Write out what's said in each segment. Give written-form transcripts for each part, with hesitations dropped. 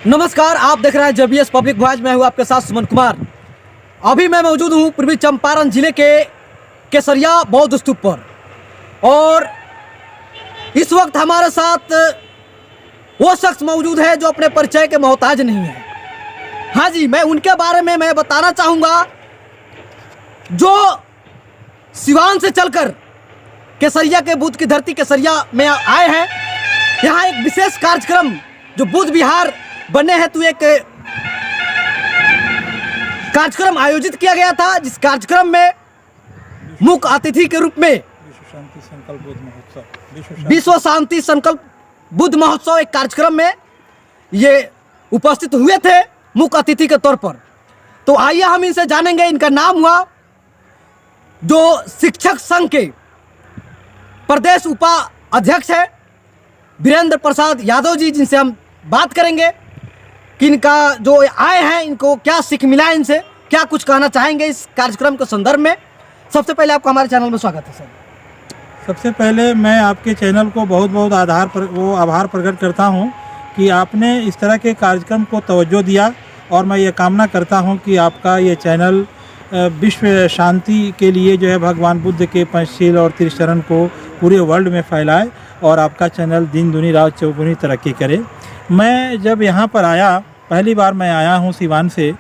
नमस्कार, आप देख रहे हैं जेबीएस पब्लिक वॉइस। मैं हूं आपके साथ सुमन कुमार। अभी मैं मौजूद हूं पूर्वी चंपारण जिले के केसरिया बौद्ध स्तूप पर और इस वक्त हमारे साथ वो शख्स मौजूद है जो अपने परिचय के मोहताज नहीं है। हाँ जी, मैं उनके बारे में मैं बताना चाहूँगा जो सिवान से चलकर केसरिया के बुद्ध की धरती केसरिया में आए हैं। यहाँ एक विशेष कार्यक्रम जो बुद्ध विहार बनने हेतु एक कार्यक्रम आयोजित किया गया था, जिस कार्यक्रम में मुख्य अतिथि के रूप में विश्व शांति संकल्प बुद्ध महोत्सव एक कार्यक्रम में ये उपस्थित हुए थे मुख्य अतिथि के तौर पर। तो आइए हम इनसे जानेंगे। इनका नाम हुआ जो शिक्षक संघ के प्रदेश उपाध्यक्ष है वीरेंद्र प्रसाद यादव जी, जिनसे हम बात करेंगे कि इनका जो आए हैं इनको क्या सीख मिला, इनसे क्या कुछ कहना चाहेंगे इस कार्यक्रम के संदर्भ में। सबसे पहले आपका हमारे चैनल में स्वागत है सर। सबसे पहले मैं आपके चैनल को बहुत बहुत आभार प्रकट करता हूं कि आपने इस तरह के कार्यक्रम को तवज्जो दिया और मैं ये कामना करता हूं कि आपका ये चैनल विश्व शांति के लिए जो है भगवान बुद्ध के पंचशील और त्रिचरण को पूरे वर्ल्ड में फैलाए और आपका चैनल दिन दुनी रात चौगुनी तरक्की करे। मैं जब यहाँ पर आया, पहली बार मैं आया हूँ सिवान से,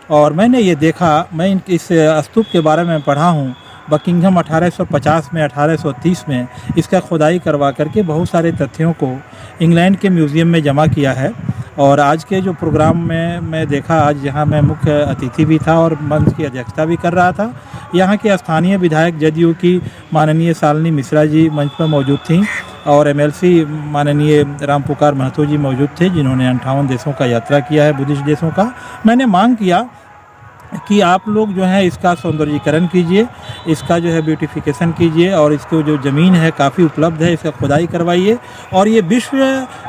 और मैंने ये देखा, मैं इस स्तूप के बारे में पढ़ा हूँ। बकिंघम 1850 में 1830 में इसका खुदाई करवा करके बहुत सारे तथ्यों को इंग्लैंड के म्यूज़ियम में जमा किया है। और आज के जो प्रोग्राम में मैं देखा, आज यहाँ मैं मुख्य अतिथि भी था और मंच की अध्यक्षता भी कर रहा था। यहाँ के स्थानीय विधायक जदयू की माननीय शालिनी मिश्रा जी मंच पर मौजूद थीं और एमएलसी माननीय रामपुकार महतो जी मौजूद थे, जिन्होंने 58 देशों का यात्रा किया है, बुद्धिस्ट देशों का। मैंने मांग किया कि आप लोग जो है इसका सौंदर्यीकरण कीजिए, इसका जो है ब्यूटिफिकेशन कीजिए और इसको जो ज़मीन है काफ़ी उपलब्ध है, इसका खुदाई करवाइए और ये विश्व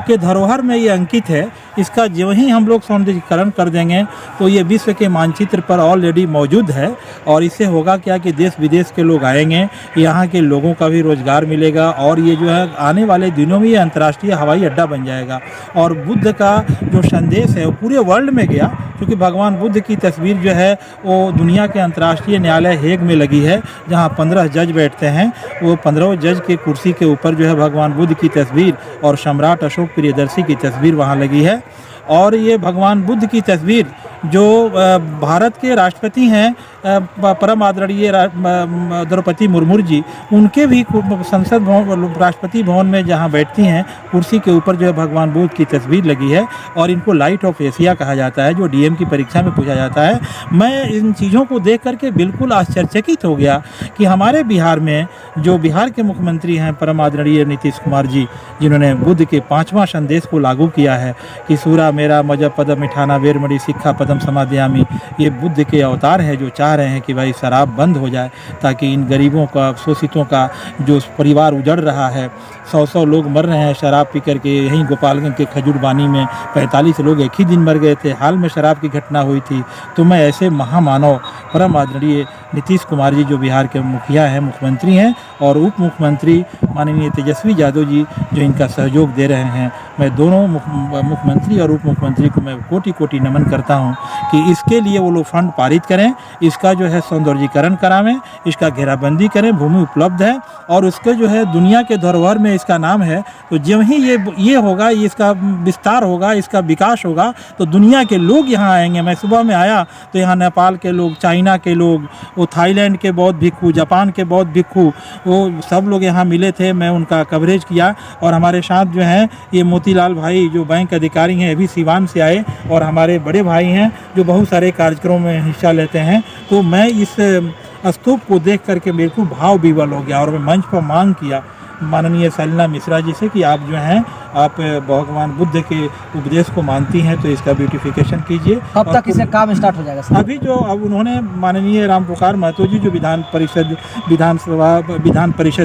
के धरोहर में ये अंकित है। इसका जो ही हम लोग सौंदर्यीकरण कर देंगे तो ये विश्व के मानचित्र पर ऑलरेडी मौजूद है और इससे होगा क्या कि देश विदेश के लोग आएंगे, यहाँ के लोगों का भी रोज़गार मिलेगा और ये जो है आने वाले दिनों में ये अंतर्राष्ट्रीय हवाई अड्डा बन जाएगा। और बुद्ध का जो संदेश है वो पूरे वर्ल्ड में गया, क्योंकि भगवान बुद्ध की तस्वीर जो है वो दुनिया के अंतर्राष्ट्रीय न्यायालय हेग में लगी है, जहाँ 15 जज बैठते हैं। वो 15 जज के कुर्सी के ऊपर जो है भगवान बुद्ध की तस्वीर और सम्राट अशोक प्रियदर्शी की तस्वीर वहाँ लगी है। और ये भगवान बुद्ध की तस्वीर जो भारत के राष्ट्रपति हैं परम आदरणीय द्रौपदी मुर्मू जी, उनके भी संसद भवन राष्ट्रपति भवन में जहाँ बैठती हैं कुर्सी के ऊपर जो है भगवान बुद्ध की तस्वीर लगी है और इनको लाइट ऑफ एशिया कहा जाता है, जो डीएम की परीक्षा में पूछा जाता है। मैं इन चीज़ों को देख करके बिल्कुल आश्चर्यचकित हो गया कि हमारे बिहार में जो बिहार के मुख्यमंत्री हैं परम आदरणीय नीतीश कुमार जी, जिन्होंने बुद्ध के 5वां संदेश को लागू किया है कि सूरा मेरा मजब पदम मिठाना वेरमणि शिक्षा पदम समाधियामी, ये बुद्ध के अवतार हैं जो चाह रहे हैं कि भाई शराब बंद हो जाए ताकि इन गरीबों का, शोषितों का जो परिवार उजड़ रहा है, 100 लोग मर रहे हैं शराब पी करके। यहीं गोपालगंज के खजूरबानी में 45 लोग एक ही दिन मर गए थे, हाल में शराब की घटना हुई थी। तो मैं ऐसे महामानव परम आदरणीय नीतीश कुमार जी जो बिहार के मुखिया हैं, मुख्यमंत्री हैं, और उप मुख्यमंत्री माननीय तेजस्वी यादव जी जो इनका सहयोग दे रहे हैं, मैं दोनों मुख्यमंत्री और उप मुख्यमंत्री को मैं कोटि कोटि नमन करता हूं कि इसके लिए वो लोग फंड पारित करें, इसका जो है सौंदर्यीकरण करावें, इसका घेराबंदी करें, भूमि उपलब्ध है और उसके जो है दुनिया के धरोहर में इसका नाम है। तो जब ही ये होगा, इसका विस्तार होगा, इसका विकास होगा तो दुनिया के लोग यहाँ आएंगे। मैं सुबह में आया तो यहाँ नेपाल के लोग, चाइना के लोग, वो थाईलैंड के बौद्ध भिक्खु, जापान के बौद्ध भिक्खु, वो सब लोग यहाँ मिले थे। मैं उनका कवरेज किया और हमारे साथ जो हैं ये मोतीलाल भाई जो बैंक अधिकारी हैं, अभी सिवान से आए, और हमारे बड़े भाई हैं जो बहुत सारे कार्यक्रमों में हिस्सा लेते हैं। तो मैं इस स्तूप को देख करके मेरे को भाव विवल हो गया और मैं मंच पर मांग किया माननीय शालिनी मिश्रा जी से कि आप जो हैं आप भगवान बुद्ध के उपदेश को मानती हैं तो इसका ब्यूटिफिकेशन कीजिए। कब तक इसे काम स्टार्ट हो जाएगा सर? अभी जो अब उन्होंने माननीय रामपुकार महतो जी जो विधान परिषद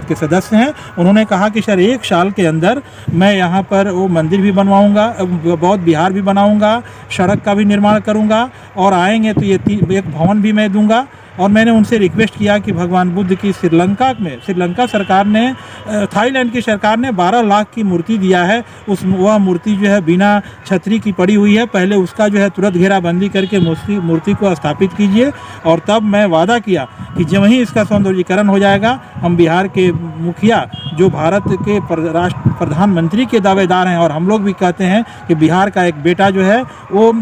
के सदस्य हैं, उन्होंने कहा कि सर 1 साल के अंदर मैं यहाँ पर वो मंदिर भी बनवाऊँगा, बौद्ध विहार भी बनाऊँगा, सड़क का भी निर्माण करूँगा और आएंगे तो ये एक भवन भी मैं दूँगा और मैंने उनसे रिक्वेस्ट किया कि भगवान बुद्ध की श्रीलंका सरकार ने, थाईलैंड की सरकार ने 12 लाख की मूर्ति दिया है। वह मूर्ति जो है बिना छतरी की पड़ी हुई है। पहले उसका जो है तुरंत घेराबंदी करके मूर्ति को स्थापित कीजिए, और तब मैं वादा किया कि जब ही इसका सौंदर्यीकरण हो जाएगा, हम बिहार के मुखिया जो भारत के राष्ट्र प्रधानमंत्री के दावेदार हैं, और हम लोग भी कहते हैं कि बिहार का एक बेटा जो है वो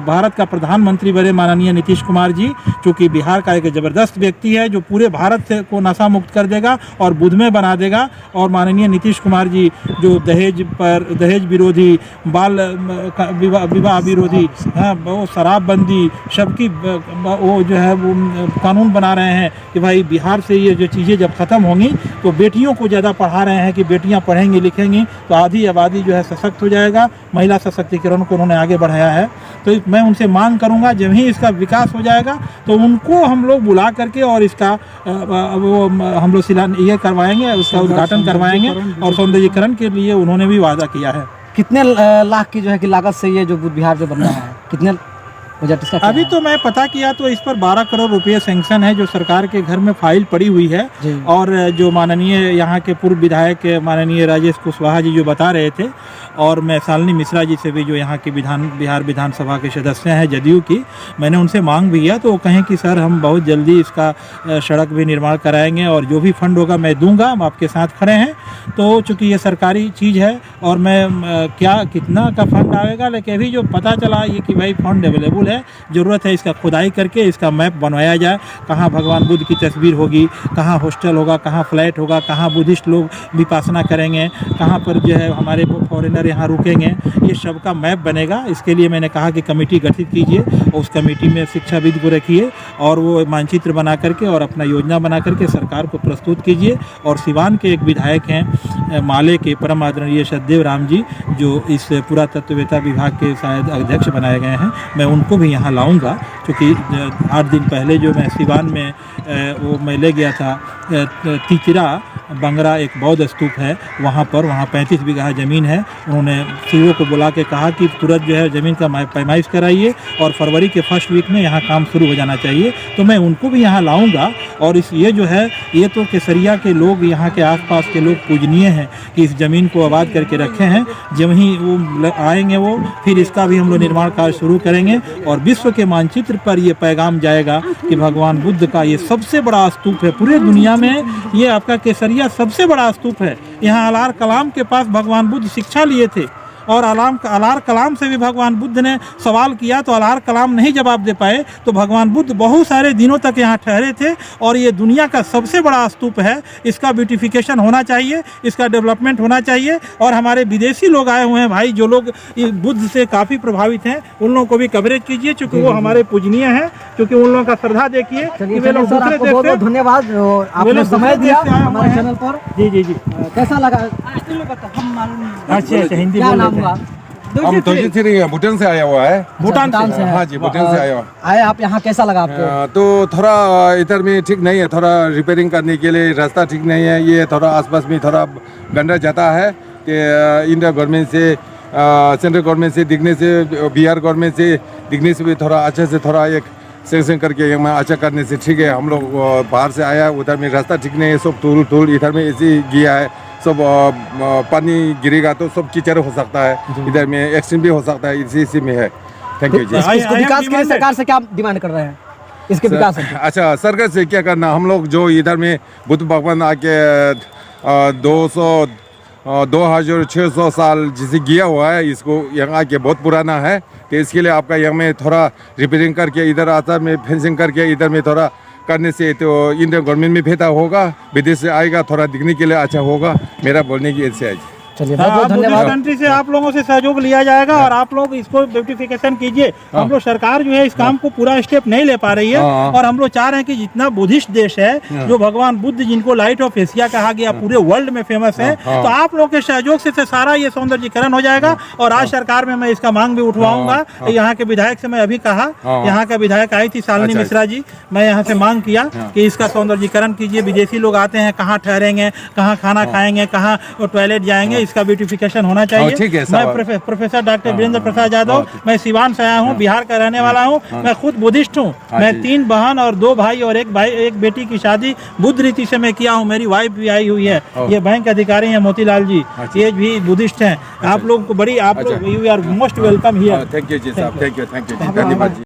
भारत का प्रधानमंत्री बने, माननीय नीतीश कुमार जी, चूँकि बिहार का एक ज़बरदस्त व्यक्ति है जो पूरे भारत से को नशा मुक्त कर देगा और बुद्धमय बना देगा। और माननीय नीतीश कुमार जी जो दहेज विरोधी, बाल विवाह विरोधी, हाँ, वो शराबबंदी सबकी वो जो है वो कानून बना रहे हैं कि भाई बिहार से ये जो चीज़ें जब ख़त्म होंगी तो बेटियों को ज़्यादा पढ़ा रहे हैं कि बेटियां पढ़ेंगी लिखेंगी तो आधी आबादी जो है सशक्त हो जाएगा। महिला सशक्तिकरण को उन्होंने आगे बढ़ाया है। तो मैं उनसे मांग करूंगा जब ही इसका विकास हो जाएगा तो उनको हम लोग बुला करके और इसका वो हम लोग ये करवाएंगे, उसका उद्घाटन करवाएंगे, और सौंदर्यीकरण के लिए उन्होंने भी वादा किया है। कितने लाख की जो है कि लागत से ये जो बुद्ध विहार जो बन रहा है, कितने बजट इसका? अभी तो मैं पता किया तो इस पर 12 करोड़ रुपए सैंक्शन है जो सरकार के घर में फाइल पड़ी हुई है। और जो माननीय यहाँ के पूर्व विधायक माननीय राजेश कुशवाहा जी जो बता रहे थे, और मैं शालिनी मिश्रा जी से भी जो यहाँ की बिहार विधानसभा के सदस्य हैं जदयू की, मैंने उनसे मांग भी किया तो वो कहें कि सर हम बहुत जल्दी इसका सड़क भी निर्माण कराएंगे और जो भी फंड होगा मैं दूंगा, हम आपके साथ खड़े हैं। तो चूँकि ये सरकारी चीज़ है और मैं कितना का फंड आएगा, लेकिन अभी जो पता चला ये कि भाई फंड अवेलेबल है, ज़रूरत है इसका खुदाई करके इसका मैप बनवाया जाए, कहाँ भगवान बुद्ध की तस्वीर होगी, कहाँ हॉस्टल होगा, कहाँ फ्लैट होगा, कहाँ बुद्धिस्ट लोग विपासना करेंगे, कहाँ पर जो है हमारे फॉरेनर यहाँ रुकेंगे, ये सब का मैप बनेगा। इसके लिए मैंने कहा कि कमेटी गठित कीजिए और उस कमेटी में शिक्षाविद को रखिए और वो मानचित्र बना करके और अपना योजना बना करके सरकार को प्रस्तुत कीजिए। और सिवान के एक विधायक हैं माले के परम आदरणीय सतदेव राम जी जो इस पुरातत्ववेत्ता विभाग के शायद अध्यक्ष बनाए गए हैं, मैं उनको भी यहाँ लाऊंगा। क्योंकि 8 दिन पहले जो मैं सिवान में वो मैं ले गया था तिचरा बंगरा एक बौद्ध स्तूप है, वहाँ 35 बीघा ज़मीन है। उन्होंने सीईओ को बुला के कहा कि तुरंत जो है ज़मीन का पैमाइश कराइए और फरवरी के फर्स्ट वीक में यहाँ काम शुरू हो जाना चाहिए। तो मैं उनको भी यहाँ लाऊंगा। और ये जो है ये तो केसरिया के लोग, यहाँ के आसपास के लोग पूजनीय हैं कि इस ज़मीन को आबाद करके रखे हैं। जब ही वो आएंगे वो फिर इसका भी हम लोग निर्माण कार्य शुरू करेंगे और विश्व के मानचित्र पर ये पैगाम जाएगा कि भगवान बुद्ध का ये सबसे बड़ा स्तूप है पूरे दुनिया में। ये आपका केसरिया सबसे बड़ा स्तूप है। यहाँ अलार कलाम के पास भगवान बुद्ध शिक्षा लिए थे और अलार कलाम से भी भगवान बुद्ध ने सवाल किया तो अलार कलाम नहीं जवाब दे पाए, तो भगवान बुद्ध बहुत सारे दिनों तक यहाँ ठहरे थे। और ये दुनिया का सबसे बड़ा स्तूप है, इसका ब्यूटिफिकेशन होना चाहिए, इसका डेवलपमेंट होना चाहिए। और हमारे विदेशी लोग आए हुए हैं भाई, जो लोग बुद्ध से काफ़ी प्रभावित हैं, उन लोगों को भी कवरेज कीजिए क्योंकि वो हमारे पूजनीय हैं, क्योंकि उन लोगों का श्रद्धा देखिए कि वे लोग दूसरे देश से। धन्यवाद आपने समय दिया हमारे चैनल पर। जी कैसा लगा? अच्छा हिंदी क्या नाम हुआ? हम भूटान से आया हुआ है। भूटान से? हाँ जी, भूटान से आया हुआ आए आप यहाँ, कैसा लगा आपको? तो थोड़ा इधर में ठीक नहीं है, थोड़ा रिपेयरिंग करने के लिए रास्ता ठीक नहीं है। ये थोड़ा आसपास में थोड़ा गंदा जाता है कि इंडिया गवर्नमेंट से सेंट्रल गवर्नमेंट से दिखने से, बिहार गवर्नमेंट से दिखने से भी थोड़ा अच्छे से थोड़ा एक सेंक्शन करके अच्छा करने से ठीक है। हम लोग बाहर से आया, उधर में रास्ता ठीक नहीं है, सब धूल इधर में ऐसे गया है, सब पानी गिरेगा तो सब कीचड़ हो सकता है, इधर में एक्सीडेंट भी हो सकता है, इसी में है। थैंक यू जी। इसको विकास के लिए सरकार से क्या डिमांड कर रहे हैं? इसके विकास अच्छा, सरकार से क्या करना, हम लोग जो इधर में बुद्ध भगवान आके 2600 साल जिसे गया हुआ है, इसको यहाँ के बहुत पुराना है। तो इसके लिए आपका यहाँ में थोड़ा रिपेयरिंग करके इधर आता में फेंसिंग करके इधर में थोड़ा करने से तो इंडियन गवर्नमेंट में बेहतर होगा, विदेश से आएगा थोड़ा दिखने के लिए अच्छा होगा, मेरा बोलने की ऐसे है। चलिए बहुत बहुत धन्यवाद। कंट्री से आप लोगों से सहयोग लिया जाएगा और आप लोग इसको ब्यूटिफिकेशन कीजिए। हम लोग सरकार जो है इस काम को पूरा स्टेप नहीं ले पा रही है और हम लोग चाह रहे हैं कि जितना बुद्धिस्ट देश है, जो भगवान बुद्ध जिनको लाइट ऑफ एशिया कहा गया, पूरे वर्ल्ड में फेमस है, तो आप लोग के सहयोग से सारा ये सौंदर्यीकरण हो जाएगा। और आज सरकार में मैं इसका मांग भी उठवाऊंगा। यहाँ के विधायक से मैं अभी कहा, यहाँ का विधायक आई थी शालिनी मिश्रा जी, मैं यहाँ से मांग किया कि इसका सौंदर्यीकरण कीजिए। विदेशी लोग आते हैं, कहाँ ठहरेंगे, कहाँ खाना खाएंगे, कहाँ टॉयलेट जाएंगे, इसका ब्यूटिफिकेशन होना चाहिए। ठीक है, मैं साहब। प्रोफेसर डॉक्टर वीरेंद्र प्रसाद यादव, हाँ। मैं सिवान से आया हूँ, बिहार का रहने वाला हूँ। मैं खुद बुद्धिस्ट हूँ। हाँ मैं जी। 3 बहन और 2 भाई और एक बेटी की शादी बुद्ध रीति से मैं किया हूँ। मेरी वाइफ भी आई हुई है। हाँ। ये बैंक अधिकारी हैं मोतीलाल जी, अच्छा। ये भी बुद्धिस्ट हैं। आप लोग को बड़ी, आप लोग, अच्छा। You are most welcome here. Thank you ji साहब, थैंक यू, धन्यवाद जी।